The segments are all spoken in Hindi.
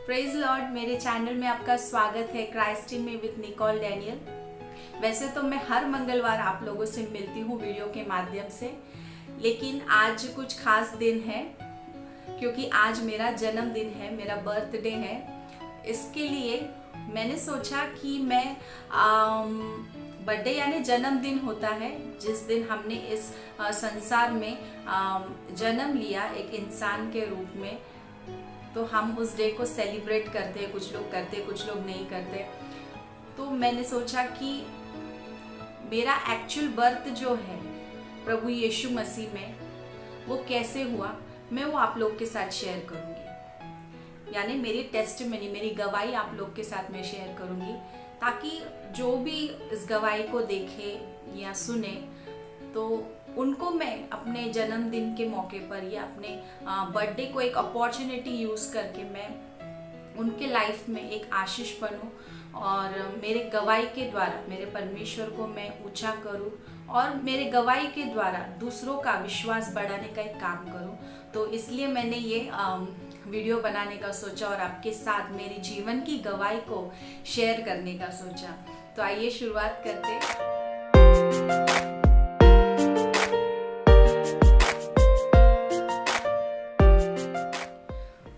Praise Lord. मेरे चैनल में आपका स्वागत है क्राइस्ट में विद निकोल डैनियल। वैसे तो मैं हर मंगलवार आप लोगों से मिलती हूँ वीडियो के माध्यम से, लेकिन आज कुछ खास दिन है क्योंकि आज मेरा जन्मदिन है, मेरा बर्थडे है। इसके लिए मैंने सोचा कि मैं बर्थडे यानी जन्मदिन होता है जिस दिन हमने इस संसार में जन्म लिया एक इंसान के रूप में, तो हम उस डे को सेलिब्रेट करते हैं। कुछ लोग करते, कुछ लोग नहीं करते। तो मैंने सोचा कि मेरा एक्चुअल बर्थ जो है प्रभु यीशु मसीह में, वो कैसे हुआ, मैं वो आप लोग के साथ शेयर करूंगी। यानी मेरी टेस्टिमनी, मेरी गवाही आप लोग के साथ मैं शेयर करूंगी, ताकि जो भी इस गवाही को देखे या सुने तो उनको मैं अपने जन्मदिन के मौके पर या अपने बर्थडे को एक अपॉर्चुनिटी यूज़ करके मैं उनके लाइफ में एक आशीष बनूं और मेरे गवाही के द्वारा मेरे परमेश्वर को मैं ऊंचा करूं और मेरे गवाही के द्वारा दूसरों का विश्वास बढ़ाने का एक काम करूं। तो इसलिए मैंने ये वीडियो बनाने का सोचा और आपके साथ मेरी जीवन की गवाही को शेयर करने का सोचा। तो आइए शुरुआत करते हैं।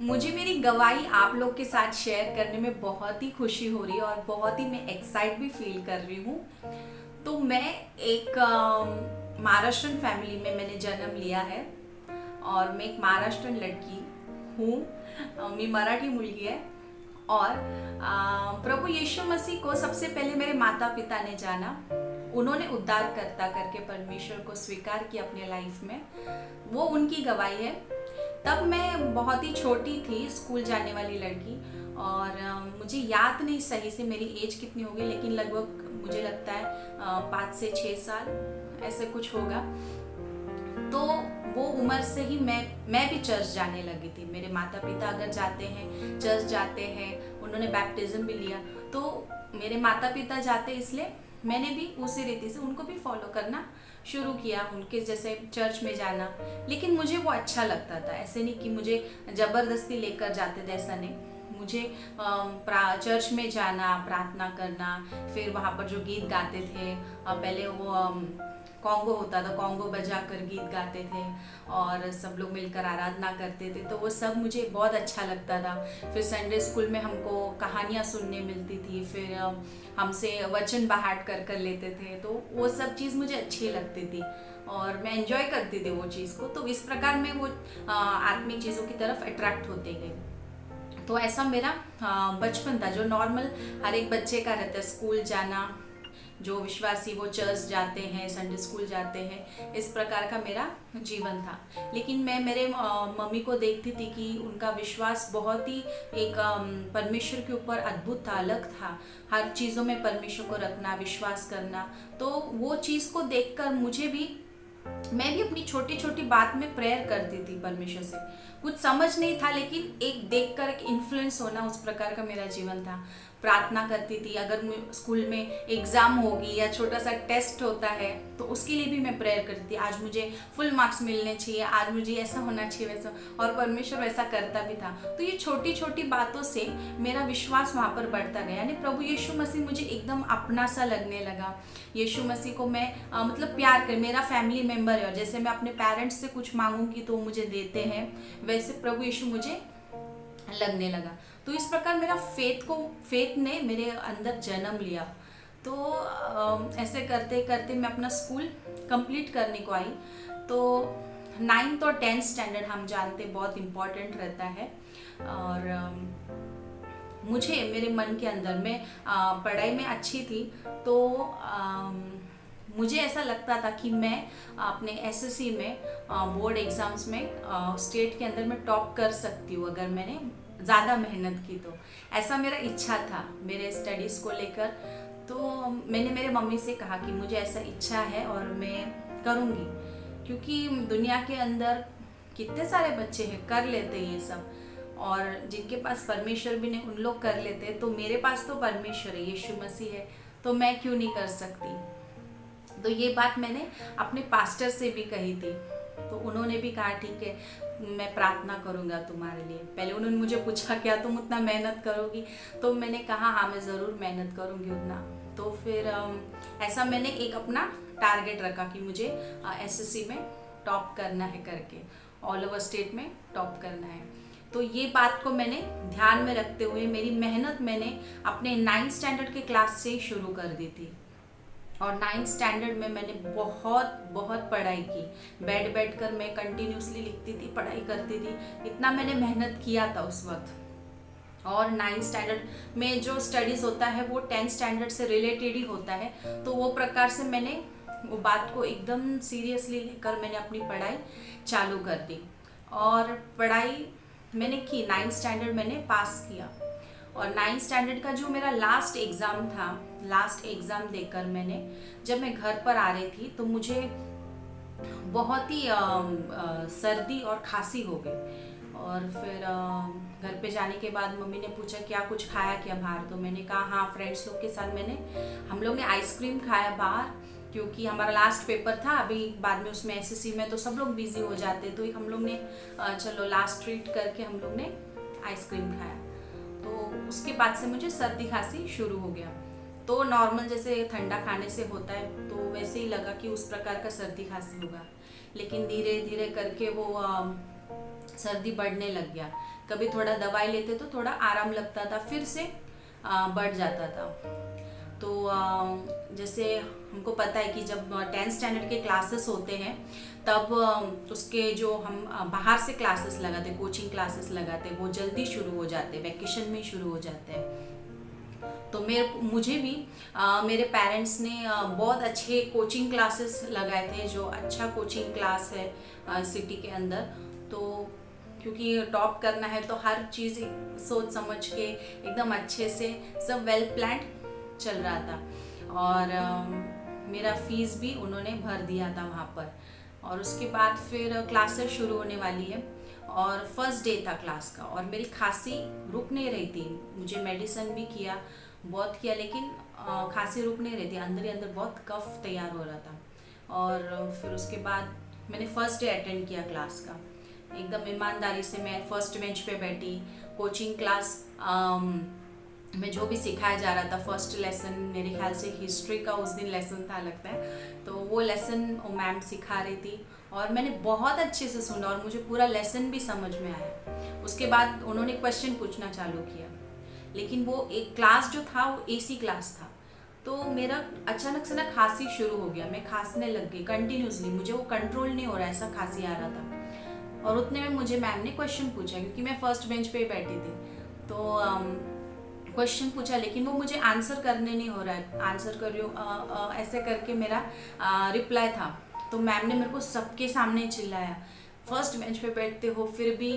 मुझे मेरी गवाही आप लोग के साथ शेयर करने में बहुत ही खुशी हो रही है और बहुत ही मैं एक्साइट भी फील कर रही हूँ। तो मैं एक महाराष्ट्रन फैमिली में मैंने जन्म लिया है और मैं एक महाराष्ट्रन लड़की हूँ। मी मराठी मुलगी है और प्रभु यीशु मसीह को सबसे पहले मेरे माता पिता ने जाना। उन्होंने उद्धारकर्ता करके परमेश्वर को स्वीकार किया अपने लाइफ में, वो उनकी गवाही है। तब मैं बहुत ही छोटी थी, स्कूल जाने वाली लड़की, और मुझे याद नहीं सही से मेरी एज कितनी होगी, लेकिन लगभग मुझे लगता है 5 से 6 साल ऐसे कुछ होगा। तो वो उम्र से ही मैं भी चर्च जाने लगी थी। मेरे माता पिता अगर जाते हैं, चर्च जाते हैं, उन्होंने बैप्टिज्म भी लिया, तो मेरे माता पिता जाते, इसलिए मैंने भी उसी रीति से उनको भी फॉलो करना शुरू किया, उनके जैसे चर्च में जाना। लेकिन मुझे वो अच्छा लगता था, ऐसे नहीं कि मुझे ज़बरदस्ती लेकर जाते थे, ऐसा नहीं। मुझे चर्च में जाना, प्रार्थना करना, फिर वहाँ पर जो गीत गाते थे, पहले वो कॉन्गो होता था, कॉन्गो बजा कर गीत गाते थे और सब लोग मिलकर आराधना करते थे, तो वो सब मुझे बहुत अच्छा लगता था। फिर संडे स्कूल में हमको कहानियाँ सुनने मिलती थी, फिर हमसे वचन बाहर कर लेते थे, तो वो सब चीज़ मुझे अच्छी लगती थी और मैं एंजॉय करती थी वो चीज़ को। तो इस प्रकार मैं वो आत्मिक चीज़ों की तरफ अट्रैक्ट होते गई। तो ऐसा मेरा बचपन था, जो नॉर्मल हर एक बच्चे का रहता है, स्कूल जाना, जो विश्वासी वो चर्च जाते हैं, संडे स्कूल जाते हैं, इस प्रकार का मेरा जीवन था। लेकिन मैं मेरे मम्मी को देखती थी कि उनका विश्वास बहुत ही एक परमेश्वर के ऊपर अद्भुत था, अलग था। हर चीज़ों में परमेश्वर को रखना, विश्वास करना, तो वो चीज़ को देखकर मैं भी अपनी छोटी छोटी बात में प्रेयर करती थी परमेश्वर से। कुछ समझ नहीं था, लेकिन एक देखकर एक इन्फ्लुएंस होना, उस प्रकार का मेरा जीवन था। प्रार्थना करती थी, अगर स्कूल में एग्जाम होगी या छोटा सा टेस्ट होता है तो उसके लिए भी मैं प्रेयर करती थी, आज मुझे फुल मार्क्स मिलने चाहिए, आज मुझे ऐसा होना चाहिए, वैसा, और परमेश्वर वैसा करता भी था। तो ये छोटी छोटी बातों से मेरा विश्वास वहाँ पर बढ़ता गया। यानी प्रभु यीशु मसीह मुझे एकदम अपना सा लगने लगा। यीशु मसीह को मैं मतलब प्यार कर, मेरा फैमिली मेम्बर है, और जैसे मैं अपने पेरेंट्स से कुछ मांगूंगी तो मुझे देते हैं, वैसे प्रभु यीशु मुझे लगने लगा। तो इस प्रकार मेरा फेथ ने मेरे अंदर जन्म लिया। तो ऐसे करते करते मैं अपना स्कूल कंप्लीट करने को आई। तो 9th और 10th स्टैंडर्ड हम जानते बहुत इम्पोर्टेंट रहता है, और मुझे मेरे मन के अंदर, मैं पढ़ाई में अच्छी थी, तो मुझे ऐसा लगता था कि मैं अपने एसएससी में बोर्ड एग्ज़ाम्स में स्टेट के अंदर मैं टॉप कर सकती हूँ अगर मैंने ज़्यादा मेहनत की तो। ऐसा मेरा इच्छा था मेरे स्टडीज़ को लेकर। तो मैंने मेरे मम्मी से कहा कि मुझे ऐसा इच्छा है और मैं करूँगी, क्योंकि दुनिया के अंदर कितने सारे बच्चे हैं कर लेते ये सब, और जिनके पास परमेश्वर भी नहीं उन लोग कर लेते, तो मेरे पास तो परमेश्वर है, यीशु मसीह है, तो मैं क्यों नहीं कर सकती। तो ये बात मैंने अपने पास्टर से भी कही थी, तो उन्होंने भी कहा ठीक है मैं प्रार्थना करूँगा तुम्हारे लिए। पहले उन्होंने मुझे पूछा क्या तुम उतना मेहनत करोगी, तो मैंने कहा हाँ मैं ज़रूर मेहनत करूँगी उतना। तो फिर ऐसा मैंने एक अपना टारगेट रखा कि मुझे एसएससी में टॉप करना है करके, ऑल ओवर स्टेट में टॉप करना है। तो ये बात को मैंने ध्यान में रखते हुए मेरी मेहनत मैंने अपने 9th स्टैंडर्ड के क्लास से ही शुरू कर दी थी। और 9th स्टैंडर्ड में मैंने बहुत बहुत पढ़ाई की। बैठ कर मैं कंटिन्यूसली लिखती थी, पढ़ाई करती थी, इतना मैंने मेहनत किया था उस वक्त। और 9th स्टैंडर्ड में जो स्टडीज़ होता है वो 10th स्टैंडर्ड से रिलेटेड ही होता है, तो वो प्रकार से मैंने वो बात को एकदम सीरियसली लेकर मैंने अपनी पढ़ाई चालू कर दी। और पढ़ाई मैंने की, 9th स्टैंडर्ड मैंने पास किया। और 9th स्टैंडर्ड का जो मेरा लास्ट एग्ज़ाम था, लास्ट एग्ज़ाम देकर मैंने जब मैं घर पर आ रही थी तो मुझे बहुत ही सर्दी और खांसी हो गई। और फिर घर पे जाने के बाद मम्मी ने पूछा क्या कुछ खाया क्या बाहर, तो मैंने कहा हाँ फ्रेंड्स लोग के साथ हम लोग ने आइसक्रीम खाया बाहर, क्योंकि हमारा लास्ट पेपर था अभी बाद में, उसमें एसएससी में तो सब लोग बिजी हो जाते, तो हम लोग ने चलो लास्ट ट्रीट करके हम लोग ने आइसक्रीम खाया। तो उसके बाद से मुझे सर्दी खांसी शुरू हो गया। तो नॉर्मल जैसे ठंडा खाने से होता है तो वैसे ही लगा कि उस प्रकार का सर्दी खांसी होगा, लेकिन धीरे धीरे करके वो सर्दी बढ़ने लग गया। कभी थोड़ा दवाई लेते तो थोड़ा आराम लगता था, फिर से बढ़ जाता था। तो जैसे हमको पता है कि जब 10th स्टैंडर्ड के क्लासेस होते हैं तब उसके जो हम बाहर से क्लासेस लगाते, कोचिंग क्लासेस लगाते, वो जल्दी शुरू हो जाते, वैकेशन में शुरू हो जाते हैं। तो मुझे भी मेरे पेरेंट्स ने बहुत अच्छे कोचिंग क्लासेस लगाए थे, जो अच्छा कोचिंग क्लास है सिटी के अंदर। तो क्योंकि टॉप करना है तो हर चीज़ सोच समझ के एकदम अच्छे से सब वेल प्लान्ड चल रहा था। और मेरा फीस भी उन्होंने भर दिया था वहाँ पर। और उसके बाद फिर क्लासेस शुरू होने वाली है और फर्स्ट डे था क्लास का, और मेरी खांसी रुक नहीं रही थी। मुझे मेडिसिन भी किया, बहुत किया, लेकिन खांसी रुक नहीं रही थी, अंदर ही अंदर बहुत कफ तैयार हो रहा था। और फिर उसके बाद मैंने फर्स्ट डे अटेंड किया क्लास का, एकदम ईमानदारी से मैं फर्स्ट बेंच पे बैठी। कोचिंग क्लास में जो भी सिखाया जा रहा था, फर्स्ट लेसन मेरे ख्याल से हिस्ट्री का उस दिन लेसन था लगता है, तो वो लेसन मैम सिखा रही थी और मैंने बहुत अच्छे से सुना और मुझे पूरा लेसन भी समझ में आया। उसके बाद उन्होंने क्वेश्चन पूछना चालू किया, लेकिन वो एक क्लास जो था वो एसी क्लास था, तो मेरा अचानक से ना खांसी शुरू हो गया, मैं खांसने लग गई कंटिन्यूसली, मुझे वो कंट्रोल नहीं हो रहा, ऐसा खांसी आ रहा था। और उतने में मुझे मैम ने क्वेश्चन पूछा, क्योंकि मैं फर्स्ट बेंच पे बैठी थी, तो क्वेश्चन पूछा, लेकिन वो मुझे आंसर करने नहीं हो रहा है, आंसर कर रही हूँ ऐसे करके मेरा रिप्लाई था। तो मैम ने मेरे को सबके सामने चिल्लाया, फर्स्ट बेंच पे बैठते हो फिर भी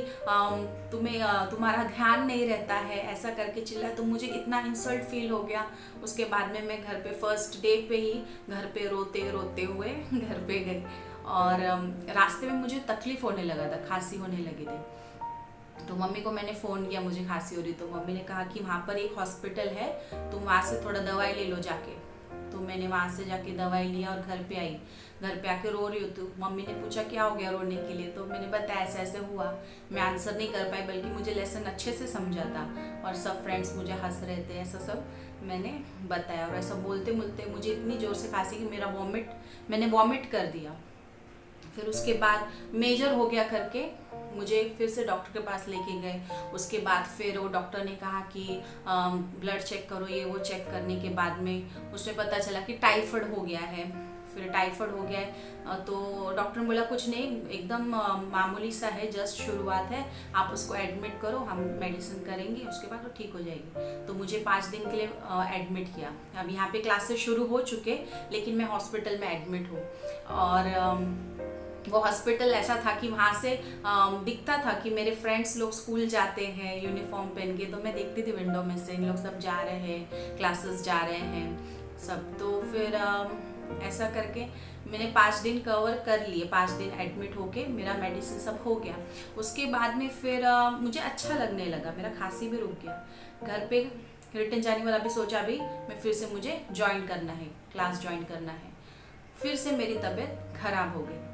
तुम्हारा ध्यान नहीं रहता है, ऐसा करके चिल्लाया। तो मुझे इतना इंसल्ट फील हो गया। उसके बाद में मैं घर पे फर्स्ट डे पे ही घर पे रोते रोते हुए घर पे गई, और रास्ते में मुझे तकलीफ होने लगा था, खांसी होने लगी थी। तो मम्मी को मैंने फ़ोन किया, मुझे खांसी हो रही, तो मम्मी ने कहा कि वहाँ पर एक हॉस्पिटल है, तुम वहाँ से थोड़ा दवाई ले लो जाके। तो मैंने वहाँ से जाके दवाई लिया और घर पे आई। घर पे आके रो रही हूँ, तो मम्मी ने पूछा क्या हो गया रोने के लिए, तो मैंने बताया ऐसा ऐसे हुआ। मैं आंसर नहीं कर पाई, बल्कि मुझे लेसन अच्छे से समझा था और सब फ्रेंड्स मुझे हंस रहे थे, ऐसा सब मैंने बताया। और ऐसा बोलते बोलते मुझे इतनी ज़ोर से खांसी कि मैंने वॉमिट कर दिया। फिर उसके बाद मेजर हो गया करके मुझे फिर से डॉक्टर के पास लेके गए। उसके बाद फिर वो डॉक्टर ने कहा कि ब्लड चेक करो, ये वो चेक करने के बाद में उसमें पता चला कि टाइफाइड हो गया है। फिर टाइफाइड हो गया है तो डॉक्टर ने बोला कुछ नहीं, एकदम मामूली सा है, जस्ट शुरुआत है, आप उसको एडमिट करो, हम मेडिसिन करेंगे, उसके बाद वो ठीक हो जाएगी। तो मुझे 5 दिन के लिए एडमिट किया। अब यहाँ पे क्लासेस शुरू हो चुके, लेकिन मैं हॉस्पिटल में एडमिट हूँ। और वो हॉस्पिटल ऐसा था कि वहाँ से दिखता था कि मेरे फ्रेंड्स लोग स्कूल जाते हैं यूनिफॉर्म पहन के, तो मैं देखती थी विंडो में से इन लोग सब जा रहे हैं, क्लासेस जा रहे हैं सब। तो फिर ऐसा करके मैंने 5 दिन कवर कर लिए, 5 दिन एडमिट होके मेरा मेडिसिन सब हो गया। उसके बाद में फिर मुझे अच्छा लगने लगा, मेरा खांसी भी रुक गया। घर पे रिटर्न जाने वाला भी सोचा भी मैं फिर से मुझे ज्वाइन करना है, क्लास ज्वाइन करना है। फिर से मेरी तबीयत खराब हो गई।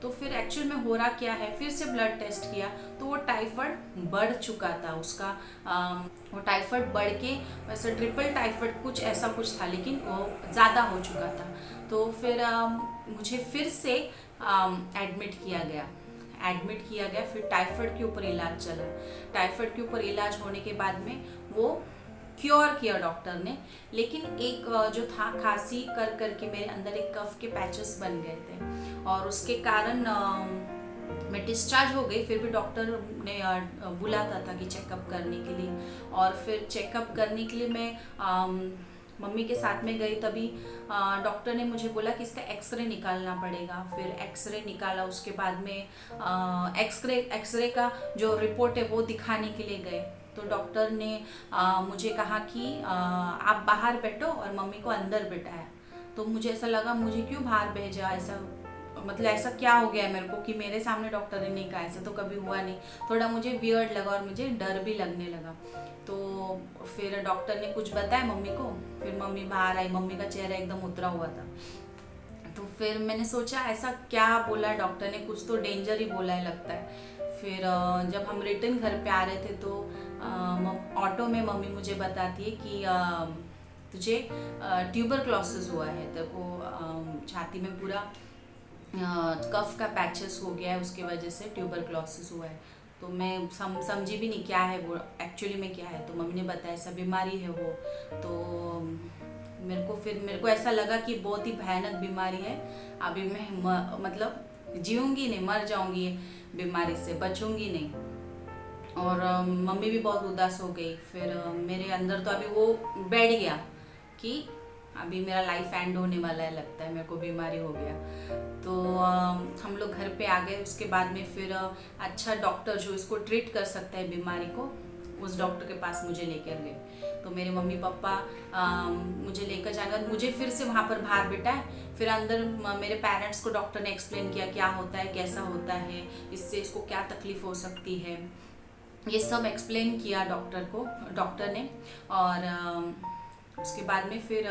तो फिर एक्चुअल में हो रहा क्या है, फिर से ब्लड टेस्ट किया तो वो टाइफाइड बढ़ चुका था उसका। वो टाइफाइड बढ़ के वैसे ट्रिपल टाइफाइड कुछ ऐसा कुछ था, लेकिन वो ज़्यादा हो चुका था। तो फिर मुझे फिर से एडमिट किया गया। फिर टाइफाइड के ऊपर इलाज चला। टाइफाइड के ऊपर इलाज होने के बाद में वो क्योर किया डॉक्टर ने, लेकिन एक जो था, खांसी कर करके मेरे अंदर एक कफ के पैचेस बन गए थे और उसके कारण मैं डिस्चार्ज हो गई। फिर भी डॉक्टर ने बुलाता था कि चेकअप करने के लिए, और फिर चेकअप करने के लिए मैं मम्मी के साथ में गई। तभी डॉक्टर ने मुझे बोला कि इसका एक्सरे निकालना पड़ेगा। फिर एक्सरे निकाला, उसके बाद में एक्सरे का जो रिपोर्ट है वो दिखाने के लिए गए। तो डॉक्टर ने मुझे कहा कि आप बाहर बैठो और मम्मी को अंदर बिठाया। तो मुझे ऐसा लगा मुझे क्यों बाहर भेजा, ऐसा मतलब ऐसा क्या हो गया है मेरे को कि मेरे सामने डॉक्टर ने नहीं कहा, ऐसा तो कभी हुआ नहीं। थोड़ा मुझे वियर्ड लगा और मुझे डर भी लगने लगा। तो फिर डॉक्टर ने कुछ बताया मम्मी को। फिर मम्मी बाहर आई, मम्मी का चेहरा एकदम उतरा हुआ था। तो फिर मैंने सोचा ऐसा क्या बोला डॉक्टर ने, कुछ तो डेंजर ही बोला है लगता है। फिर जब हम रिटर्न घर पे आ रहे थे तो ऑटो में मम्मी मुझे बताती है कि तुझे ट्यूबरक्लोसिस हुआ है, तेरे को छाती में पूरा कफ का पैचेस हो गया है, उसकी वजह से ट्यूबरक्लोसिस हुआ है। तो मैं समझी भी नहीं क्या है वो एक्चुअली में क्या है। तो मम्मी ने बताया ऐसा बीमारी है वो। तो मेरे को ऐसा लगा कि बहुत ही भयानक बीमारी है, अभी मैं मतलब जीऊंगी नहीं, मर जाऊंगी बीमारी से, बचूंगी नहीं। और मम्मी भी बहुत उदास हो गई। फिर मेरे अंदर तो अभी वो बैठ गया कि अभी मेरा लाइफ एंड होने वाला है, लगता है मेरे को बीमारी हो गया। तो हम लोग घर पे आ गए। उसके बाद में फिर अच्छा डॉक्टर जो इसको ट्रीट कर सकता है बीमारी को, उस डॉक्टर के पास मुझे लेकर गए। तो मेरे मम्मी पापा मुझे लेकर जाने बाद मुझे फिर से वहाँ पर बाहर बिठाए। फिर अंदर मेरे पेरेंट्स को डॉक्टर ने एक्सप्लेन किया क्या होता है, कैसा होता है, इससे इसको क्या तकलीफ हो सकती है, ये सब एक्सप्लेन किया डॉक्टर ने। और उसके बाद में फिर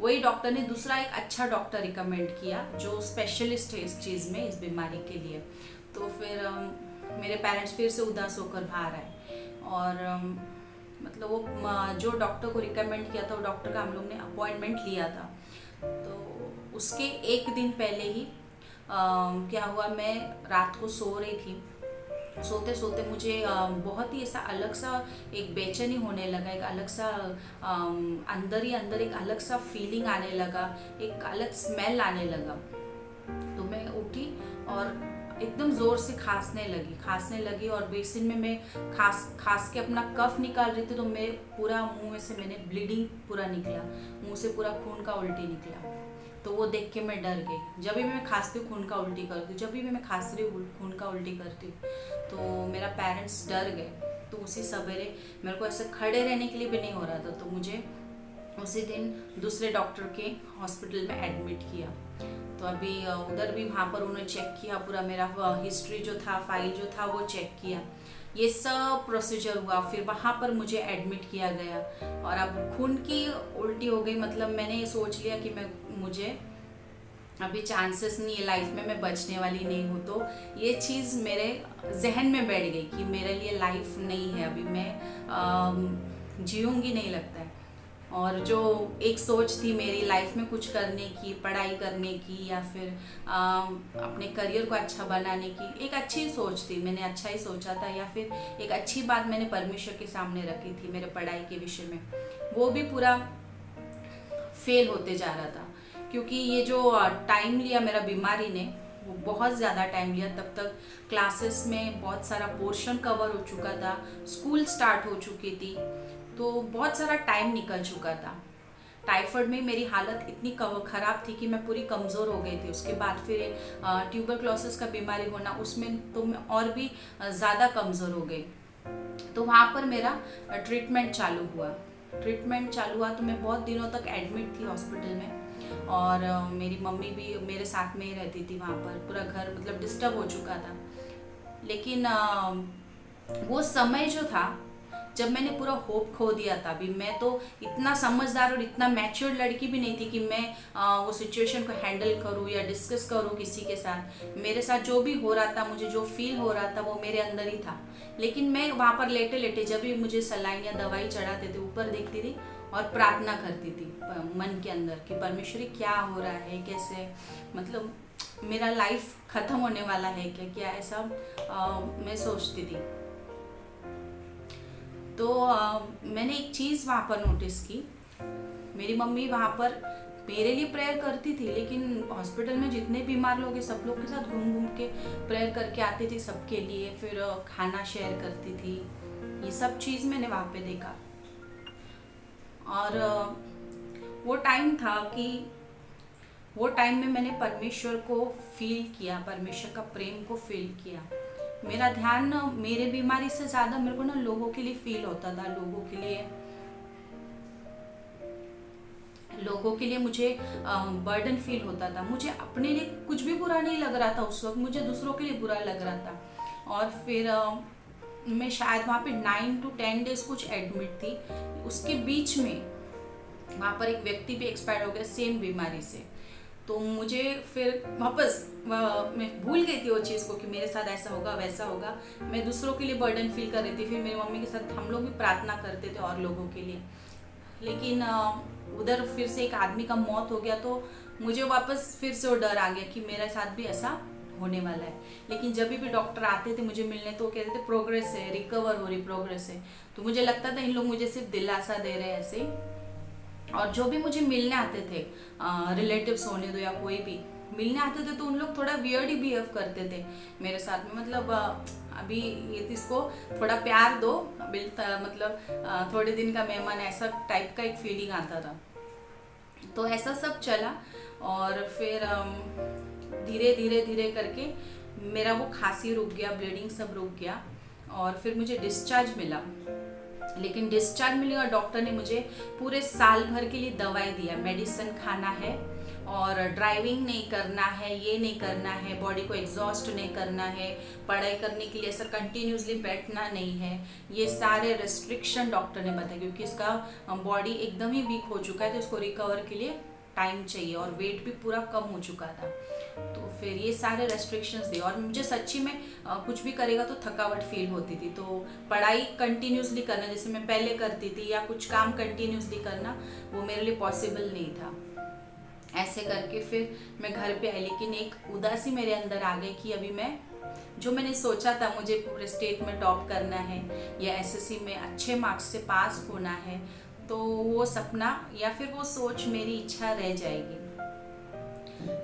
वही डॉक्टर ने दूसरा एक अच्छा डॉक्टर रिकमेंड किया जो स्पेशलिस्ट है इस चीज़ में, इस बीमारी के लिए। तो फिर मेरे पेरेंट्स फिर से उदास होकर बाहर आए। और मतलब वो जो डॉक्टर को रिकमेंड किया था वो डॉक्टर का हम लोग ने अपॉइंटमेंट लिया था। तो उसके एक दिन पहले ही क्या हुआ, मैं रात को सो रही थी। सोते सोते मुझे बहुत ही ऐसा अलग सा एक बेचैनी होने लगा, एक अलग सा अंदर ही अंदर एक अलग सा फीलिंग आने लगा, एक अलग स्मेल आने लगा। तो मैं उठी और एकदम ज़ोर से खांसने लगी और बेसिन में मैं खांस के अपना कफ निकाल रही थी। तो मेरे पूरा मुंह में से मैंने ब्लीडिंग पूरा निकला, मुंह से पूरा खून का उल्टी निकला। तो वो देख के मैं डर गई। जब भी मैं खांसती हूँ खून का उल्टी करती हूँ, जब भी मैं खांस रही हूँ खून का उल्टी करती हूँ। तो मेरा पेरेंट्स डर गए। तो उसी सवेरे मेरे को ऐसे खड़े रहने के लिए भी नहीं हो रहा था। तो मुझे उसी दिन दूसरे डॉक्टर के हॉस्पिटल में एडमिट किया। तो अभी उधर भी वहाँ पर उन्होंने चेक किया, पूरा मेरा हिस्ट्री जो था, फाइल जो था वो चेक किया, ये सब प्रोसीजर हुआ। फिर वहाँ पर मुझे एडमिट किया गया। और अब खून की उल्टी हो गई, मतलब मैंने ये सोच लिया कि मुझे अभी चांसेस नहीं है लाइफ में, मैं बचने वाली नहीं हूँ। तो ये चीज़ मेरे जहन में बैठ गई कि मेरे लिए लाइफ नहीं है, अभी मैं जीऊँगी नहीं लगता है। और जो एक सोच थी मेरी लाइफ में कुछ करने की, पढ़ाई करने की, या फिर अपने करियर को अच्छा बनाने की, एक अच्छी सोच थी, मैंने अच्छा ही सोचा था, या फिर एक अच्छी बात मैंने परमेश्वर के सामने रखी थी मेरे पढ़ाई के विषय में, वो भी पूरा फेल होते जा रहा था। क्योंकि ये जो टाइम लिया मेरा बीमारी ने, वो बहुत ज़्यादा टाइम लिया। तब तक क्लासेस में बहुत सारा पोर्शन कवर हो चुका था, स्कूल स्टार्ट हो चुकी थी, तो बहुत सारा टाइम निकल चुका था। टाइफाइड में मेरी हालत इतनी ख़राब थी कि मैं पूरी कमज़ोर हो गई थी। उसके बाद फिर ट्यूबरक्लोसिस का बीमारी होना, उसमें तो मैं और भी ज़्यादा कमज़ोर हो गई। तो वहाँ पर मेरा ट्रीटमेंट चालू हुआ। तो मैं बहुत दिनों तक एडमिट थी हॉस्पिटल में। और मेरी मम्मी भी मेरे साथ में ही रहती थी वहाँ पर। पूरा घर मतलब डिस्टर्ब हो चुका था। लेकिन वो समय जो था, जब मैंने पूरा होप खो दिया था। अभी मैं तो इतना समझदार और इतना मैच्योर लड़की भी नहीं थी कि मैं वो सिचुएशन को हैंडल करूँ या डिस्कस करूँ किसी के साथ। मेरे साथ जो भी हो रहा था, मुझे जो फील हो रहा था, वो मेरे अंदर ही था। लेकिन मैं वहाँ पर लेटे लेटे जब भी मुझे सलाइन या दवाई चढ़ाते थे, ऊपर देखती थी और प्रार्थना करती थी मन के अंदर कि परमेश्वरी क्या हो रहा है, कैसे, मतलब मेरा लाइफ खत्म होने वाला है क्या, क्या ऐसा मैं सोचती थी। तो मैंने एक चीज़ वहाँ पर नोटिस की। मेरी मम्मी वहाँ पर मेरे लिए प्रेयर करती थी, लेकिन हॉस्पिटल में जितने बीमार लोग हैं सब लोग के साथ घूम घूम के प्रेयर करके आती थी सबके लिए, फिर खाना शेयर करती थी। ये सब चीज़ मैंने वहाँ पे देखा। और वो टाइम था कि वो टाइम में मैंने परमेश्वर को फील किया, परमेश्वर का प्रेम को फील किया। मेरा ध्यान मेरे बीमारी से ज़्यादा मेरे को ना लोगों के लिए फील होता था, लोगों के लिए मुझे बर्डन फील होता था। मुझे अपने लिए कुछ भी बुरा नहीं लग रहा था उस वक्त, मुझे दूसरों के लिए बुरा लग रहा था। और फिर मैं शायद वहाँ पे 9 to 10 डेज कुछ एडमिट थी। उसके बीच में वहाँ पर एक व्यक्ति भी एक्सपायर हो गया सेम बीमारी से। तो मुझे फिर वापस मैं भूल गई थी वो चीज़ को कि मेरे साथ ऐसा होगा वैसा होगा। मैं दूसरों के लिए बर्डन फील कर रही थी। फिर मेरी मम्मी के साथ हम लोग भी प्रार्थना करते थे और लोगों के लिए। लेकिन उधर फिर से एक आदमी का मौत हो गया, तो मुझे वापस फिर से वो डर आ गया कि मेरे साथ भी ऐसा होने वाला है। लेकिन जब भी डॉक्टर आते थे मुझे मिलने, तो कहते थे प्रोग्रेस है, रिकवर हो रही, प्रोग्रेस है। तो मुझे लगता था इन लोग मुझे सिर्फ दिलासा दे रहे हैं ऐसे। और जो भी मुझे मिलने आते थे, रिलेटिव्स होने दो या कोई भी मिलने आते थे, तो उन लोग थोड़ा वियर्ड ही बिहेव करते थे मेरे साथ में। मतलब अभी ये इसको थोड़ा प्यार दो, मतलब थोड़े दिन का मेहमान, ऐसा टाइप का एक फीलिंग आता था। तो ऐसा सब चला और फिर धीरे धीरे धीरे करके मेरा वो खांसी रुक गया, ब्लीडिंग सब रुक गया और फिर मुझे डिस्चार्ज मिला। लेकिन डिस्चार्ज मिली और डॉक्टर ने मुझे पूरे साल भर के लिए दवाई दिया, मेडिसिन खाना है और ड्राइविंग नहीं करना है, ये नहीं करना है, बॉडी को एग्जॉस्ट नहीं करना है, पढ़ाई करने के लिए ऐसा कंटिन्यूसली बैठना नहीं है। ये सारे रेस्ट्रिक्शन डॉक्टर ने बताया, क्योंकि इसका बॉडी एकदम ही वीक हो चुका है, तो इसको रिकवर के लिए टाइम चाहिए और वेट भी पूरा कम हो चुका था। तो फिर ये सारे रेस्ट्रिक्शंस दिए और मुझे सच्ची में कुछ भी करेगा तो थकावट फील होती थी। तो पढ़ाई कंटिन्यूसली करना जैसे मैं पहले करती थी या कुछ काम कंटिन्यूसली करना, वो मेरे लिए पॉसिबल नहीं था। ऐसे करके फिर मैं घर पे आई, लेकिन एक उदासी मेरे अंदर आ गई कि अभी मैं जो मैंने सोचा था मुझे पूरे स्टेट में टॉप करना है या एसएससी में अच्छे मार्क्स से पास होना है, तो वो सपना या फिर वो सोच मेरी इच्छा रह जाएगी।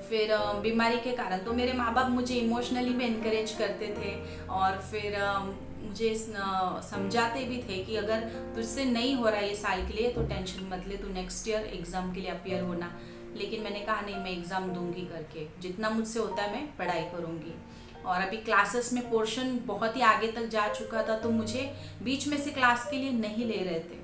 फिर बीमारी के कारण तो मेरे माँ बाप मुझे इमोशनली भी इनकरेज करते थे और फिर मुझे समझाते भी थे कि अगर तुझसे नहीं हो रहा ये साल के लिए तो टेंशन मत ले, तू नेक्स्ट ईयर एग्ज़ाम के लिए अपियर होना। लेकिन मैंने कहा नहीं, मैं एग्ज़ाम दूंगी करके, जितना मुझसे होता है मैं पढ़ाई करूँगी। और अभी क्लासेस में पोर्शन बहुत ही आगे तक जा चुका था, तो मुझे बीच में से क्लास के लिए नहीं ले रहे थे।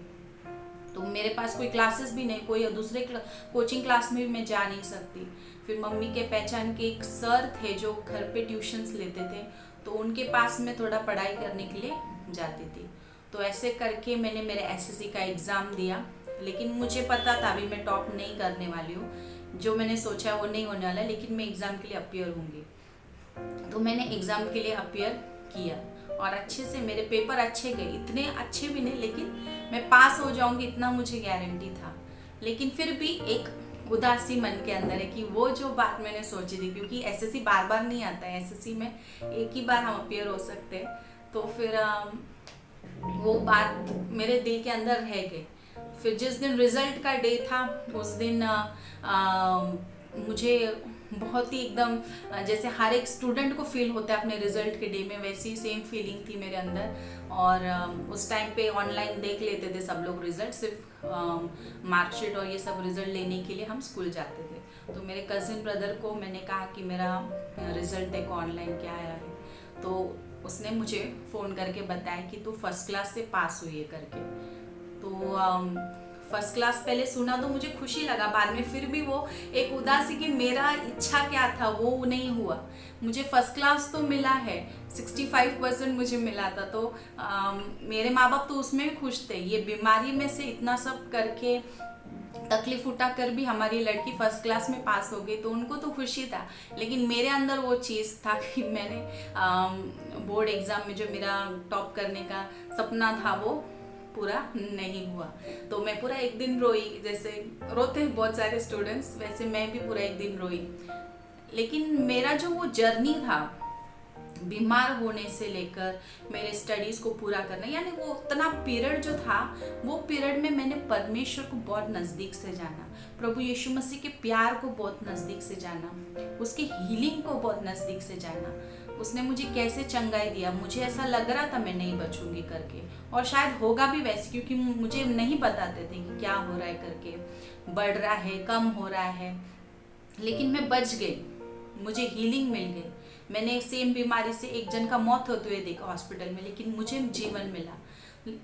तो मेरे पास कोई क्लासेस भी नहीं, कोई दूसरे कोचिंग क्लास में भी मैं जा नहीं सकती। फिर मम्मी के पहचान के एक सर थे जो घर पे ट्यूशन्स लेते थे, तो उनके पास मैं थोड़ा पढ़ाई करने के लिए जाती थी। तो ऐसे करके मैंने मेरे एसएससी का एग्ज़ाम दिया, लेकिन मुझे पता था अभी मैं टॉप नहीं करने वाली हूँ, जो मैंने सोचा वो नहीं होने वाला, लेकिन मैं एग्ज़ाम के लिए अपियर होंगी। तो मैंने एग्ज़ाम के लिए अपियर किया और अच्छे से मेरे पेपर अच्छे गए, इतने अच्छे भी नहीं, लेकिन मैं पास हो जाऊंगी इतना मुझे गारंटी था। लेकिन फिर भी एक उदासी मन के अंदर है कि वो जो बात मैंने सोची थी, क्योंकि एसएससी बार बार नहीं आता है, एसएससी में एक ही बार हम अपियर हो सकते हैं। तो फिर वो बात मेरे दिल के अंदर रह गई। फिर जिस दिन रिजल्ट का डे था उस दिन मुझे बहुत ही एकदम जैसे हर एक स्टूडेंट को फील होता है अपने रिजल्ट के डे में, वैसी ही सेम फीलिंग थी मेरे अंदर। और उस टाइम पे ऑनलाइन देख लेते थे सब लोग रिजल्ट, सिर्फ मार्कशीट और ये सब रिजल्ट लेने के लिए हम स्कूल जाते थे। तो मेरे कज़िन ब्रदर को मैंने कहा कि मेरा रिजल्ट देखो ऑनलाइन क्या आया है। तो उसने मुझे फ़ोन करके बताया कि तू फर्स्ट क्लास से पास हुई है करके। तो फर्स्ट क्लास पहले सुना तो मुझे खुशी लगा, बाद में फिर भी वो एक उदासी कि मेरा इच्छा क्या था वो नहीं हुआ। मुझे फर्स्ट क्लास तो मिला है, 65% मुझे मिला था, तो मेरे माँ बाप तो उसमें भी खुश थे। ये बीमारी में से इतना सब करके तकलीफ उठा कर भी हमारी लड़की फर्स्ट क्लास में पास हो गई, तो उनको तो खुशी था। लेकिन मेरे अंदर वो चीज़ था कि मैंने बोर्ड एग्ज़ाम में जो मेरा टॉप करने का सपना था वो पूरा नहीं हुआ। तो मैं पूरा एक दिन रोई, जैसे रोते हैं बहुत सारे स्टूडेंट्स, वैसे मैं भी पूरा एक दिन रोई। लेकिन मेरा जो वो जर्नी था बीमार होने से लेकर मेरे स्टडीज को पूरा करना, यानी वो उतना पीरियड जो था, वो पीरियड में मैंने परमेश्वर को बहुत नज़दीक से जाना, प्रभु यीशु मसीह के प्यार को बहुत नज़दीक से जाना, उसकी हीलिंग को बहुत नज़दीक से जाना। उसने मुझे कैसे चंगाई दिया, मुझे ऐसा लग रहा था मैं नहीं बचूंगी करके, और शायद होगा भी वैसे, क्योंकि मुझे नहीं बताते थे कि क्या हो रहा है करके, बढ़ रहा है कम हो रहा है, लेकिन मैं बच गई, मुझे हीलिंग मिल गई। मैंने सेम बीमारी से एक जन का मौत होते हुए देखा हॉस्पिटल में, लेकिन मुझे जीवन मिला।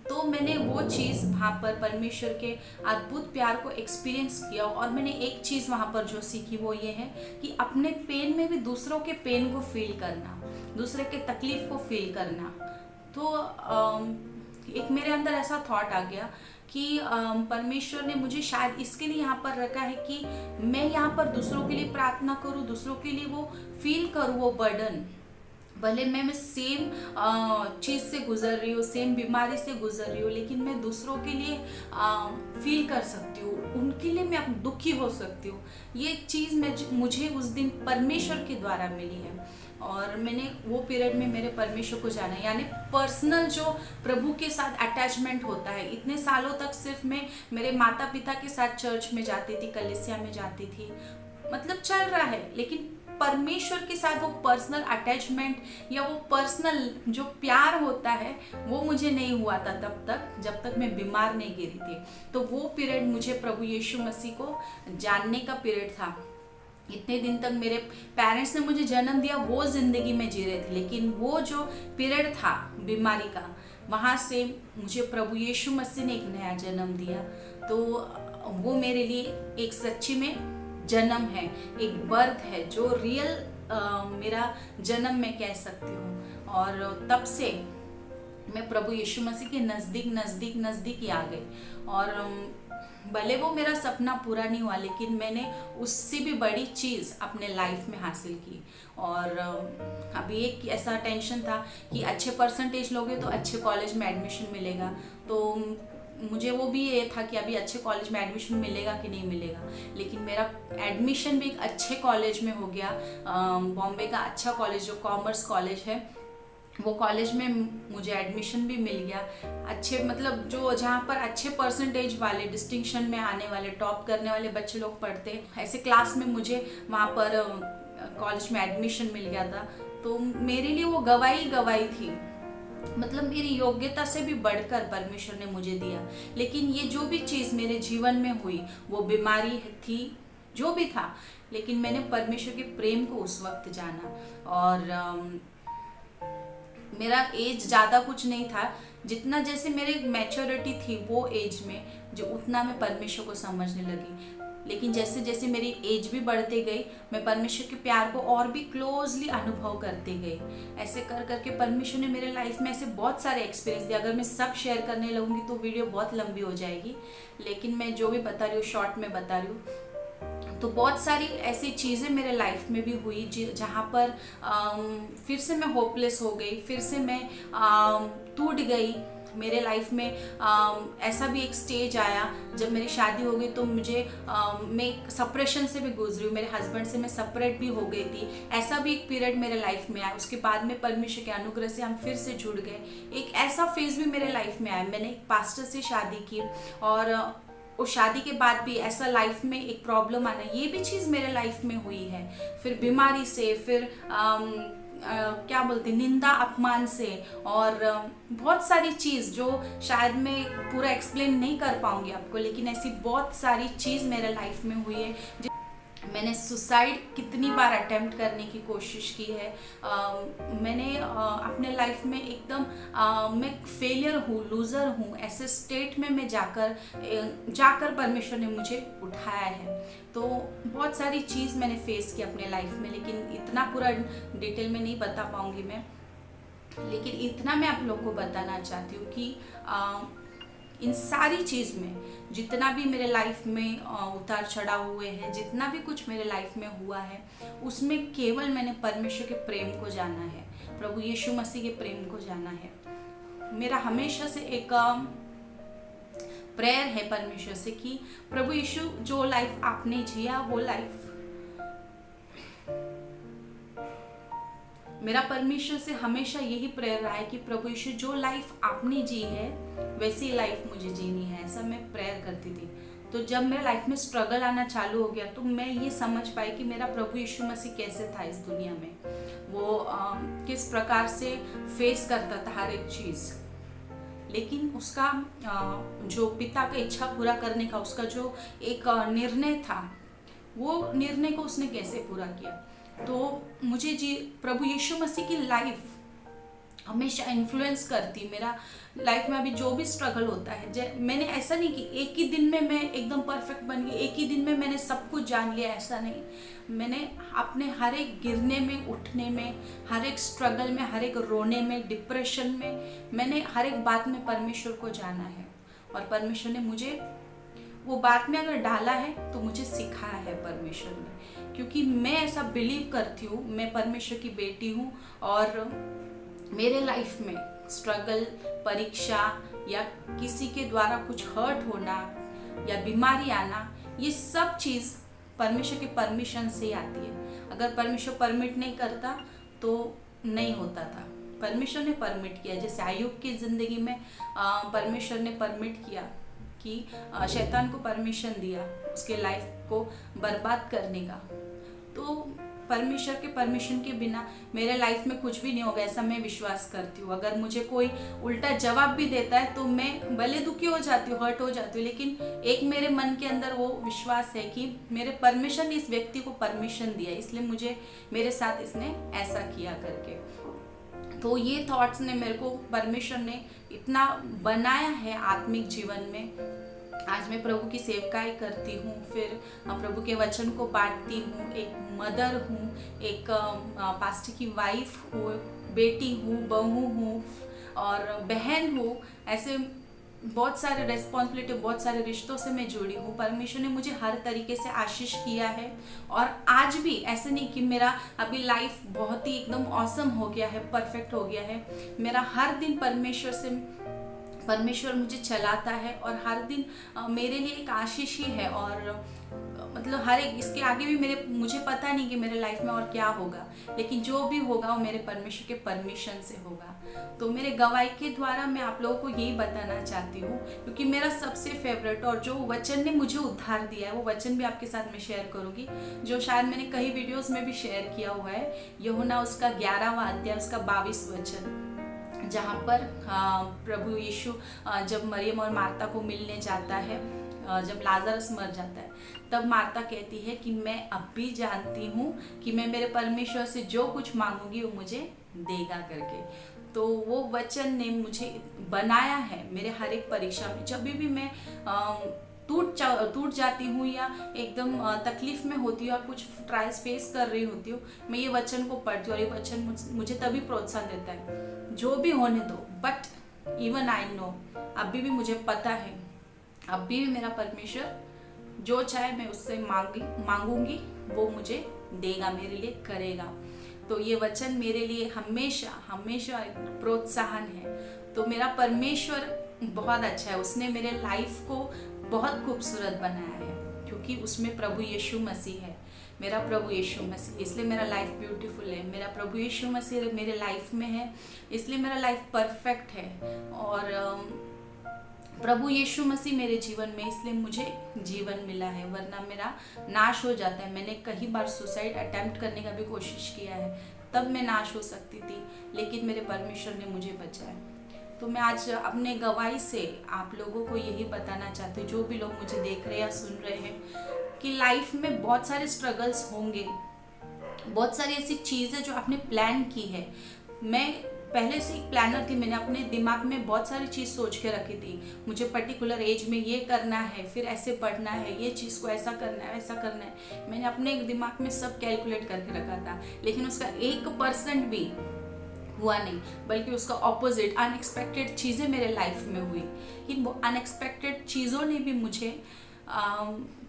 तो मैंने वो चीज़ वहाँ पर परमेश्वर के अद्भुत प्यार को एक्सपीरियंस किया, और मैंने एक चीज़ वहाँ पर जो सीखी वो ये है कि अपने पेन में भी दूसरों के पेन को फील करना, दूसरे के तकलीफ को फील करना। तो एक मेरे अंदर ऐसा थॉट आ गया कि परमेश्वर ने मुझे शायद इसके लिए यहाँ पर रखा है कि मैं यहाँ पर दूसरों के लिए प्रार्थना करूँ, दूसरों के लिए वो फील करूँ वो बर्डन। भले मैं सेम चीज़ से गुजर रही हूँ, सेम बीमारी से गुजर रही हूँ, लेकिन मैं दूसरों के लिए फील कर सकती हूँ, उनके लिए मैं दुखी हो सकती हूँ। ये चीज़ मुझे उस दिन परमेश्वर के द्वारा मिली है, और मैंने वो पीरियड में मेरे परमेश्वर को जाना, यानी पर्सनल जो प्रभु के साथ अटैचमेंट होता है। इतने सालों तक सिर्फ मैं मेरे माता पिता के साथ चर्च में जाती थी, कलीसिया में जाती थी, मतलब चल रहा है, लेकिन परमेश्वर के साथ वो पर्सनल अटैचमेंट या वो पर्सनल जो प्यार होता है वो मुझे नहीं हुआ था तब तक, जब तक मैं बीमार नहीं गिरी थी। तो वो पीरियड मुझे प्रभु यीशु मसीह को जानने का पीरियड था। इतने दिन तक मेरे पेरेंट्स ने मुझे जन्म दिया, वो जिंदगी में जी रहे थे, लेकिन वो जो पीरियड था बीमारी का, वहाँ से मुझे प्रभु यीशु मसीह ने एक नया जन्म दिया। तो वो मेरे लिए एक सच्ची में जन्म है, एक बर्थ है, जो रियल मेरा जन्म मैं कह सकती हूँ। और तब से मैं प्रभु यीशु मसीह के नज़दीक नज़दीक नज़दीक ही आ गई। और भले वो मेरा सपना पूरा नहीं हुआ, लेकिन मैंने उससे भी बड़ी चीज़ अपने लाइफ में हासिल की। और अभी एक ऐसा टेंशन था कि अच्छे परसेंटेज लोगे तो अच्छे कॉलेज में एडमिशन मिलेगा, तो मुझे वो भी ये था कि अभी अच्छे कॉलेज में एडमिशन मिलेगा कि नहीं मिलेगा। लेकिन मेरा एडमिशन भी एक अच्छे कॉलेज में हो गया, बॉम्बे का अच्छा कॉलेज जो कॉमर्स कॉलेज है, वो कॉलेज में मुझे एडमिशन भी मिल गया। अच्छे मतलब जो जहाँ पर अच्छे परसेंटेज वाले, डिस्टिंक्शन में आने वाले, टॉप करने वाले बच्चे लोग पढ़ते हैं, ऐसे क्लास में मुझे वहाँ पर कॉलेज में एडमिशन मिल गया था। तो मेरे लिए वो गवाही थी, मतलब मेरी योग्यता से भी बढ़कर परमेश्वर ने मुझे दिया। लेकिन ये जो भी चीज़ मेरे जीवन में हुई, वो बीमारी थी, जो भी था, लेकिन मैंने परमेश्वर के प्रेम को उस वक्त जाना। और मेरा एज ज़्यादा कुछ नहीं था, जितना जैसे मेरे मैच्योरिटी थी वो एज में, जो उतना मैं परमेश्वर को समझने लगी। लेकिन जैसे जैसे मेरी एज भी बढ़ती गई, मैं परमेश्वर के प्यार को और भी क्लोजली अनुभव करती गई। ऐसे कर करके परमेश्वर ने मेरे लाइफ में ऐसे बहुत सारे एक्सपीरियंस दिए। अगर मैं सब शेयर करने लगूंगी तो वीडियो बहुत लंबी हो जाएगी, लेकिन मैं जो भी बता रही हूँ शॉर्ट में बता रही हूँ। तो बहुत सारी ऐसी चीज़ें मेरे लाइफ में भी हुई जहाँ पर फिर से मैं होपलेस हो गई, फिर से मैं टूट गई। मेरे लाइफ में ऐसा भी एक स्टेज आया जब मेरी शादी हो गई, तो मैं सेपरेशन से भी गुजरी हूँ, मेरे हस्बैंड से मैं सेपरेट भी हो गई थी। ऐसा भी एक पीरियड मेरे लाइफ में आया। उसके बाद में परमेश्वर के अनुग्रह से हम फिर से जुड़ गए। एक ऐसा फेज भी मेरे लाइफ में आया, मैंने एक पास्टर से शादी की, और उस शादी के बाद भी ऐसा लाइफ में एक प्रॉब्लम आना, ये भी चीज़ मेरे लाइफ में हुई है। फिर बीमारी से, फिर क्या बोलते, निंदा अपमान से, और बहुत सारी चीज़ जो शायद मैं पूरा एक्सप्लेन नहीं कर पाऊंगी आपको, लेकिन ऐसी बहुत सारी चीज़ मेरे लाइफ में हुई है। मैंने सुसाइड कितनी बार अटेम्प्ट करने की कोशिश की है। मैंने अपने लाइफ में एकदम मैं फेलियर हूँ, लूज़र हूँ, ऐसे स्टेट में मैं जाकर परमेश्वर ने मुझे उठाया है। तो बहुत सारी चीज़ मैंने फेस की अपने लाइफ में, लेकिन इतना पूरा डिटेल में नहीं बता पाऊँगी मैं। लेकिन इतना मैं आप लोगों को बताना चाहती हूँ कि इन सारी चीज़ में जितना भी मेरे लाइफ में उतार चढ़ाव हुए हैं, जितना भी कुछ मेरे लाइफ में हुआ है, उसमें केवल मैंने परमेश्वर के प्रेम को जाना है, प्रभु यीशु मसीह के प्रेम को जाना है। मेरा हमेशा से एक प्रेयर है परमेश्वर से कि प्रभु यीशु जो लाइफ आपने जिया वो लाइफ, मेरा परमेश्वर से हमेशा यही प्रेयर रहा है कि प्रभु यीशु जो लाइफ आपने जी है वैसी लाइफ मुझे जीनी है। ऐसा मैं प्रेयर करती थी। तो जब मेरे लाइफ में स्ट्रगल आना चालू हो गया तो मैं ये समझ पाई कि मेरा प्रभु यीशु मसीह कैसे था इस दुनिया में, वो किस प्रकार से फेस करता था हर एक चीज़। लेकिन उसका जो पिता का इच्छा पूरा करने का उसका जो एक निर्णय था, वो निर्णय को उसने कैसे पूरा किया। तो मुझे प्रभु यीशु मसीह की लाइफ हमेशा इन्फ्लुएंस करती। मेरा लाइफ में अभी जो भी स्ट्रगल होता है, मैंने ऐसा नहीं कि एक ही दिन में मैं एकदम परफेक्ट बन गई, एक ही दिन में मैंने सब कुछ जान लिया, ऐसा नहीं। मैंने अपने हर एक गिरने में, उठने में, हर एक स्ट्रगल में, हर एक रोने में, डिप्रेशन में, मैंने हर एक बात में परमेश्वर को जाना है। और परमेश्वर ने मुझे वो बात में अगर डाला है तो मुझे सिखाया है परमेश्वर ने, क्योंकि मैं ऐसा बिलीव करती हूँ, मैं परमेश्वर की बेटी हूँ। और मेरे लाइफ में स्ट्रगल, परीक्षा या किसी के द्वारा कुछ हर्ट होना या बीमारी आना, ये सब चीज़ परमेश्वर के परमिशन से आती है। अगर परमेश्वर परमिट नहीं करता तो नहीं होता था। परमेश्वर ने परमिट किया। जैसे अय्यूब की ज़िंदगी में परमेश्वर ने परमिट किया कि शैतान को परमिशन दिया उसके लाइफ को बर्बाद करने का। तो परमेश्वर के परमिशन के बिना मेरे लाइफ में कुछ भी नहीं होगा, ऐसा मैं विश्वास करती हूँ। अगर मुझे कोई उल्टा जवाब भी देता है तो मैं भले दुखी हो जाती हूँ, हर्ट हो जाती हूँ, लेकिन एक मेरे मन के अंदर वो विश्वास है कि मेरे परमेश्वर ने इस व्यक्ति को परमिशन दिया, इसलिए मुझे मेरे साथ इसने ऐसा किया करके। तो ये थॉट्स ने मेरे को परमेश्वर ने इतना बनाया है आत्मिक जीवन में। आज मैं प्रभु की सेवकाई करती हूँ, फिर प्रभु के वचन को बांटती हूँ, एक मदर हूँ, एक पास्टर की वाइफ हूँ, बेटी हूँ, बहू हूँ और बहन हूँ। ऐसे बहुत सारे रेस्पॉन्सिबिलिटी, बहुत सारे रिश्तों से मैं जुड़ी हूँ। परमेश्वर ने मुझे हर तरीके से आशीष किया है। और आज भी ऐसे नहीं कि मेरा अभी लाइफ बहुत ही एकदम ऑसम हो गया है, परफेक्ट हो गया है। मेरा हर दिन परमेश्वर मुझे चलाता है और हर दिन मेरे लिए एक आशीष ही है। और मतलब हर एक इसके आगे भी मुझे पता नहीं कि मेरे लाइफ में और क्या होगा, लेकिन जो भी होगा वो मेरे परमेश्वर के परमिशन से होगा। तो मेरे गवाही के द्वारा मैं आप लोगों को यही बताना चाहती हूँ, क्योंकि मेरा सबसे फेवरेट और जो वचन ने मुझे उद्धार दिया है वो वचन भी आपके साथ मैं शेयर करूँगी, जो शायद मैंने कई वीडियोज़ में भी शेयर किया हुआ है। यूहन्ना उसका 11वां अध्याय उसका 22 वचन, जहाँ पर प्रभु यीशु जब मरियम और मार्ता को मिलने जाता है, जब लाजरस मर जाता है, तब मार्ता कहती है कि मैं अब भी जानती हूँ कि मैं मेरे परमेश्वर से जो कुछ मांगूंगी वो मुझे देगा करके। तो वो वचन ने मुझे बनाया है मेरे हर एक परीक्षा में। जब भी मैं टूट जाती हूँ या एकदम तकलीफ में होती हूँ या कुछ ट्रायल्स फेस कर रही होती हूँ, मैं ये वचन को पढ़ती हूँ और ये वचन मुझे तभी प्रोत्साहन देता है, जो भी होने दो, बट इवन आई नो, अभी भी मुझे पता है, अभी भी मेरा परमेश्वर जो चाहे मैं उससे मांगूंगी वो मुझे देगा, मेरे लिए करेगा। तो ये वचन मेरे लिए हमेशा हमेशा प्रोत्साहन है। तो मेरा परमेश्वर बहुत अच्छा है, उसने मेरे लाइफ को बहुत खूबसूरत बनाया है, क्योंकि उसमें प्रभु यीशु मसीह है, मेरा प्रभु यीशु मसीह, इसलिए मेरा लाइफ ब्यूटीफुल है। मेरा प्रभु यीशु मसीह मेरे लाइफ में है, इसलिए मेरा लाइफ परफेक्ट है। और प्रभु यीशु मसीह मेरे जीवन में, इसलिए मुझे जीवन मिला है, वरना मेरा नाश हो जाता है। मैंने कई बार सुसाइड अटेम्प्ट करने का भी कोशिश किया है, तब मैं नाश हो सकती थी, लेकिन मेरे परमेश्वर ने मुझे बचाया। तो मैं आज अपने गवाही से आप लोगों को यही बताना चाहती हूँ, जो भी लोग मुझे देख रहे हैं या सुन रहे हैं, कि लाइफ में बहुत सारे स्ट्रगल्स होंगे, बहुत सारी ऐसी चीज़ें जो आपने प्लान की है। मैं पहले से एक प्लानर थी, मैंने अपने दिमाग में बहुत सारी चीज़ सोच के रखी थी। मुझे पर्टिकुलर एज में ये करना है, फिर ऐसे पढ़ना है, ये चीज़ को ऐसा करना है, ऐसा करना है। मैंने अपने दिमाग में सब कैलकुलेट करके रखा था, लेकिन उसका 1% भी हुआ नहीं, बल्कि उसका ऑपोजिट अनएक्सपेक्टेड चीज़ें मेरे लाइफ में हुई। इन वो अनएक्सपेक्टेड चीज़ों ने भी मुझे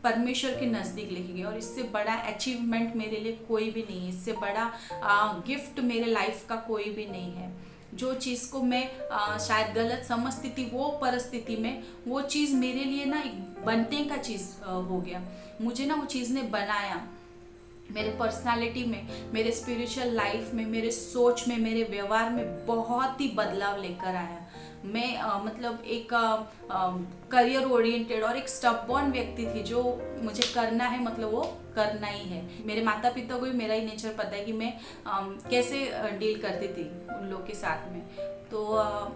परमेश्वर के नज़दीक लेके गया, और इससे बड़ा अचीवमेंट मेरे लिए कोई भी नहीं है, इससे बड़ा गिफ्ट मेरे लाइफ का कोई भी नहीं है। जो चीज़ को मैं शायद गलत समझती थी, वो परिस्थिति में वो चीज़ मेरे लिए ना एक बनने का चीज़ हो गया। मुझे ना वो चीज़ ने बनाया, मेरे पर्सनालिटी में, मेरे स्पिरिचुअल लाइफ में, मेरे सोच में, मेरे व्यवहार में बहुत ही बदलाव लेकर आया। मैं मतलब एक करियर ओरिएंटेड और एक स्टबबॉर्न व्यक्ति थी, जो मुझे करना है मतलब वो करना ही है। मेरे माता पिता को भी मेरा ही नेचर पता है कि मैं कैसे डील करती थी उन लोग के साथ में। तो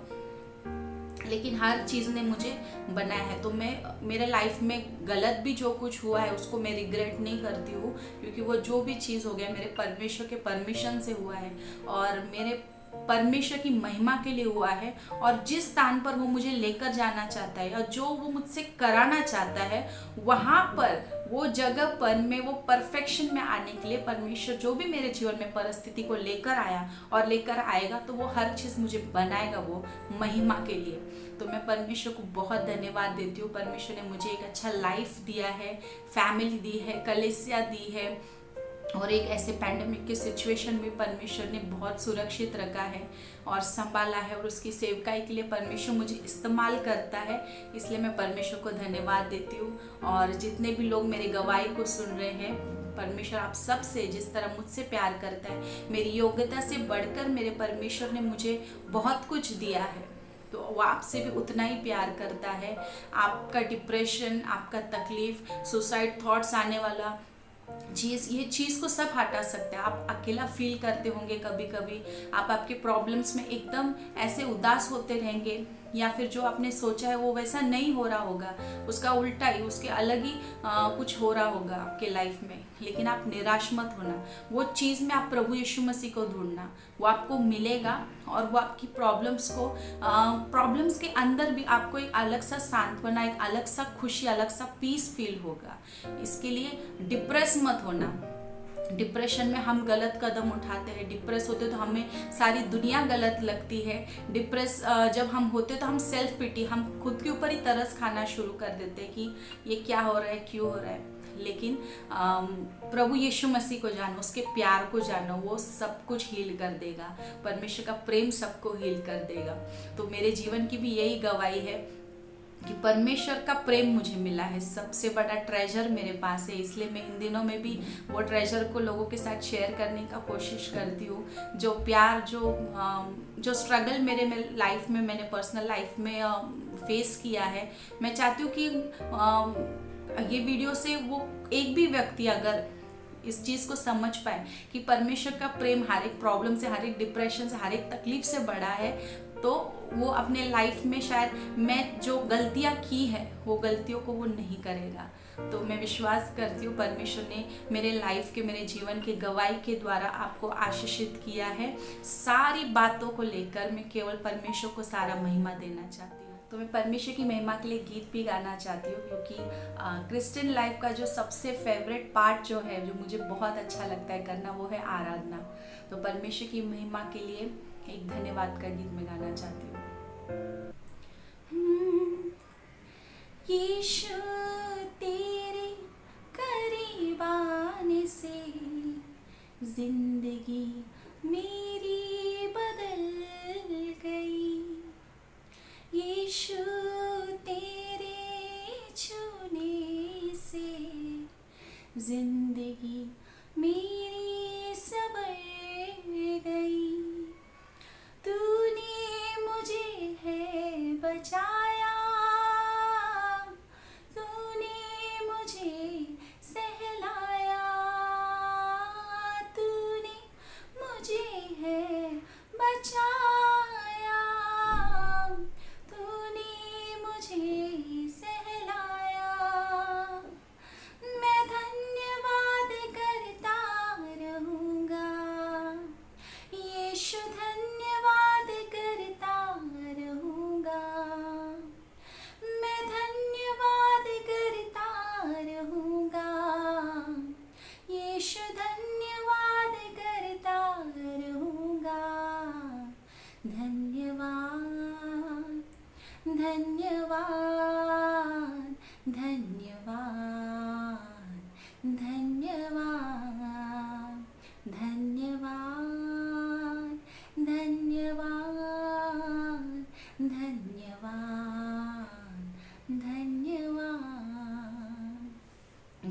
लेकिन हर चीज़ ने मुझे बनाया है। तो मैं मेरे लाइफ में गलत भी जो कुछ हुआ है उसको मैं रिग्रेट नहीं करती हूँ, क्योंकि वो जो भी चीज़ हो गया मेरे परमेश्वर के परमिशन से हुआ है, और मेरे परमेश्वर की महिमा के लिए हुआ है। और जिस स्थान पर वो मुझे लेकर जाना चाहता है, और जो वो मुझसे कराना चाहता है, वहाँ पर, वो जगह पर मैं वो परफेक्शन में आने के लिए परमेश्वर जो भी मेरे जीवन में परिस्थिति को लेकर आया और लेकर आएगा, तो वो हर चीज़ मुझे बनाएगा वो महिमा के लिए। तो मैं परमेश्वर को बहुत धन्यवाद देती हूँ। परमेश्वर ने मुझे एक अच्छा लाइफ दिया है, फैमिली दी है, कलीसिया दी है, और एक ऐसे पैंडेमिक के सिचुएशन में परमेश्वर ने बहुत सुरक्षित रखा है और संभाला है, और उसकी सेवकाई के लिए परमेश्वर मुझे इस्तेमाल करता है। इसलिए मैं परमेश्वर को धन्यवाद देती हूँ। और जितने भी लोग मेरी गवाही को सुन रहे हैं, परमेश्वर आप सब से जिस तरह मुझसे प्यार करता है, मेरी योग्यता से बढ़कर मेरे परमेश्वर ने मुझे बहुत कुछ दिया है, तो वो आपसे भी उतना ही प्यार करता है। आपका डिप्रेशन, आपका तकलीफ, सुसाइड थॉट्स आने वाला चीज़, ये चीज़ को सब हटा सकते हैं। आप अकेला फील करते होंगे कभी कभी, आप आपके प्रॉब्लम्स में एकदम ऐसे उदास होते रहेंगे, या फिर जो आपने सोचा है वो वैसा नहीं हो रहा होगा, उसका उल्टा ही, उसके अलग ही कुछ हो रहा होगा आपके लाइफ में। लेकिन आप निराश मत होना, वो चीज़ में आप प्रभु यीशु मसीह को ढूंढना, वो आपको मिलेगा, और वो आपकी प्रॉब्लम्स के अंदर भी आपको एक अलग सा सांत्वना, एक अलग सा खुशी, अलग सा पीस फील होगा। इसके लिए डिप्रेस मत होना। डिप्रेशन में हम गलत कदम उठाते हैं, डिप्रेस होते तो हमें सारी दुनिया गलत लगती है। डिप्रेस जब हम होते तो हम सेल्फ पिटी, हम खुद के ऊपर ही तरस खाना शुरू कर देते हैं कि ये क्या हो रहा है, क्यों हो रहा है। लेकिन प्रभु यीशु मसीह को जानो, उसके प्यार को जानो, वो सब कुछ हील कर देगा। परमेश्वर का प्रेम सबको हील कर देगा। तो मेरे जीवन की भी यही गवाही है कि परमेश्वर का प्रेम मुझे मिला है, सबसे बड़ा ट्रेजर मेरे पास है। इसलिए मैं इन दिनों में भी वो ट्रेजर को लोगों के साथ शेयर करने का कोशिश करती हूँ। जो प्यार, जो स्ट्रगल मेरे लाइफ में, मैंने पर्सनल लाइफ में फेस किया है, मैं चाहती हूँ कि ये वीडियो से वो एक भी व्यक्ति अगर इस चीज़ को समझ पाए कि परमेश्वर का प्रेम हर एक प्रॉब्लम से, हर एक डिप्रेशन से, हर एक तकलीफ से बड़ा है, तो वो अपने लाइफ में शायद मैं जो गलतियाँ की है वो गलतियों को वो नहीं करेगा। तो मैं विश्वास करती हूँ परमेश्वर ने मेरे लाइफ के, मेरे जीवन के गवाही के द्वारा आपको आशीषित किया है। सारी बातों को लेकर मैं केवल परमेश्वर को सारा महिमा देना चाहती हूँ। तो मैं परमेश्वर की महिमा के लिए गीत भी गाना चाहती हूँ, क्योंकि क्रिश्चियन लाइफ का जो सबसे फेवरेट पार्ट जो है, जो मुझे बहुत अच्छा लगता है करना, वो है आराधना। तो परमेश्वर की महिमा के लिए एक धन्यवाद का गीत मैं गाना चाहती हूँ। यीशु तेरे करीब आने से जिंदगी मेरी बदल गई। यीशु तेरे छूने से जिंदगी मेरी संवर गई। तूने मुझे है बचाया, तूने मुझे सहलाया, तूने मुझे है बचाया,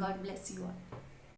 गॉड ब्लेस यू ऑल।